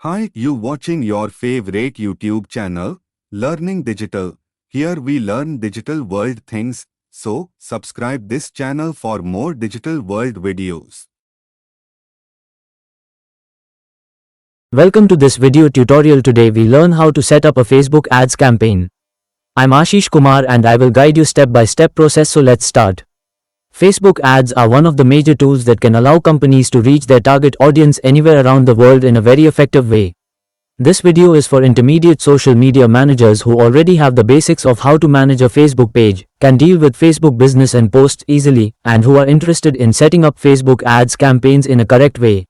Hi, you watching your favorite YouTube channel, Learning Digital. Here we learn digital world things, so subscribe this channel for more digital world videos. Welcome to this video tutorial. Today we learn how to set up a Facebook ads campaign. I'm Ashish Kumar and I will guide you step by step process, so let's start. Facebook ads are one of the major tools that can allow companies to reach their target audience anywhere around the world in a very effective way. This video is for intermediate social media managers who already have the basics of how to manage a Facebook page, can deal with Facebook business and posts easily, and who are interested in setting up Facebook ads campaigns in a correct way.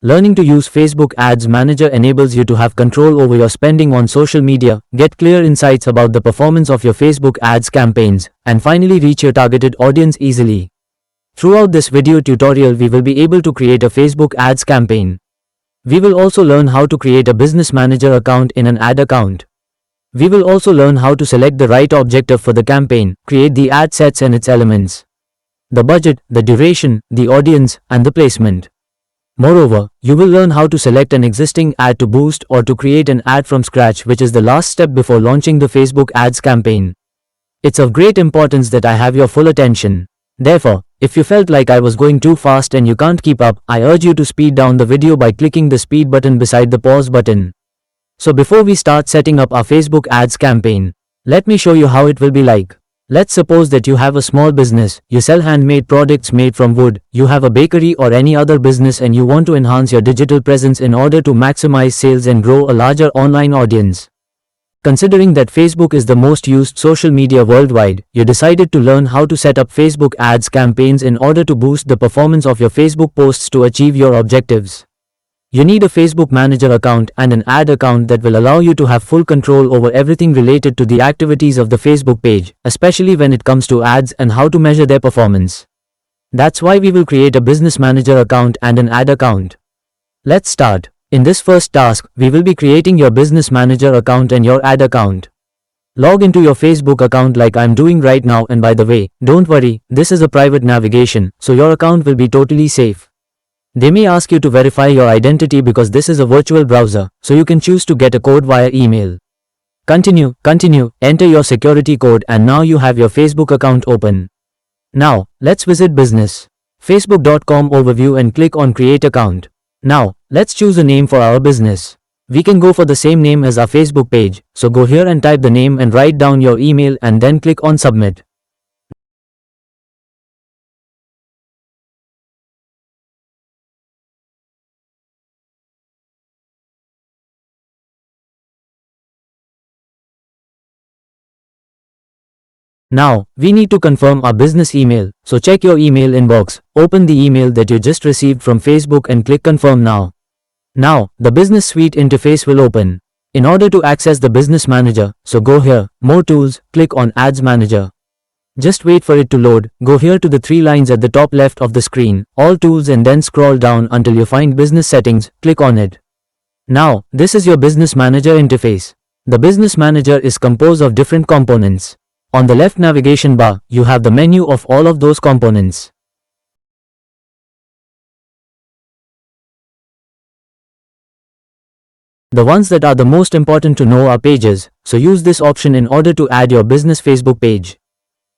Learning to use Facebook Ads Manager enables you to have control over your spending on social media, get clear insights about the performance of your Facebook ads campaigns, and finally reach your targeted audience easily. Throughout this video tutorial, we will be able to create a Facebook ads campaign. We will also learn how to create a business manager account in an ad account. We will also learn how to select the right objective for the campaign, create the ad sets and its elements, the budget, the duration, the audience, and the placement. Moreover, you will learn how to select an existing ad to boost or to create an ad from scratch, which is the last step before launching the Facebook ads campaign. It's of great importance that I have your full attention. Therefore, if you felt like I was going too fast and you can't keep up, I urge you to speed down the video by clicking the speed button beside the pause button. So before we start setting up our Facebook ads campaign, let me show you how it will be like. Let's suppose that you have a small business, you sell handmade products made from wood, you have a bakery or any other business and you want to enhance your digital presence in order to maximize sales and grow a larger online audience. Considering that Facebook is the most used social media worldwide, you decided to learn how to set up Facebook ads campaigns in order to boost the performance of your Facebook posts to achieve your objectives. You need a Facebook Manager account and an ad account that will allow you to have full control over everything related to the activities of the Facebook page, especially when it comes to ads and how to measure their performance. That's why we will create a Business Manager account and an ad account. Let's start. In this first task, we will be creating your Business Manager account and your ad account. Log into your Facebook account like I'm doing right now, and by the way, don't worry, this is a private navigation, so your account will be totally safe. They may ask you to verify your identity because this is a virtual browser, so you can choose to get a code via email. Continue, enter your security code, and now you have your Facebook account open. Now, let's visit business. Facebook.com overview and click on create account. Now, let's choose a name for our business. We can go for the same name as our Facebook page, so go here and type the name and write down your email and then click on submit. Now, we need to confirm our business email, so check your email inbox, open the email that you just received from Facebook and click confirm now. Now, the business suite interface will open. In order to access the business manager, so go here, more tools, click on ads manager. Just wait for it to load, go here to the three lines at the top left of the screen, all tools, and then scroll down until you find business settings, click on it. Now, this is your business manager interface. The business manager is composed of different components. On the left navigation bar, you have the menu of all of those components. The ones that are the most important to know are pages, so use this option in order to add your business Facebook page.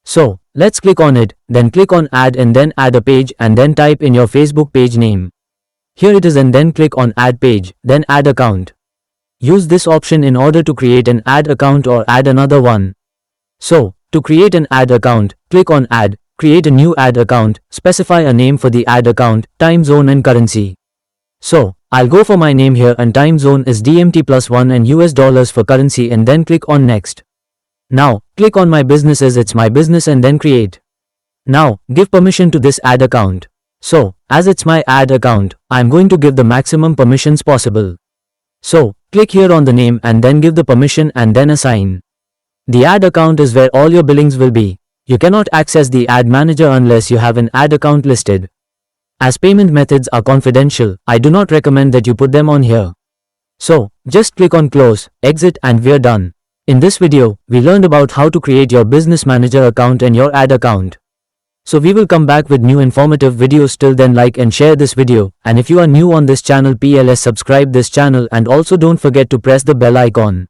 So, let's click on it, then click on add and then add a page and then type in your Facebook page name. Here it is, and then click on add page, then add account. Use this option in order to create an ad account or add another one. So, to create an ad account, click on add, create a new ad account, specify a name for the ad account, time zone and currency. So, I'll go for my name here and time zone is DMT+1 and US dollars for currency, and then click on next. Now, click on my business as it's my business and then create. Now, give permission to this ad account. So, as it's my ad account, I'm going to give the maximum permissions possible. So, click here on the name and then give the permission and then assign. The ad account is where all your billings will be. You cannot access the ad manager unless you have an ad account listed. As payment methods are confidential, I do not recommend that you put them on here. So, just click on close, exit, and we're done. In this video, we learned about how to create your business manager account and your ad account. So we will come back with new informative videos. Till then, like and share this video, and if you are new on this channel, please subscribe this channel and also don't forget to press the bell icon.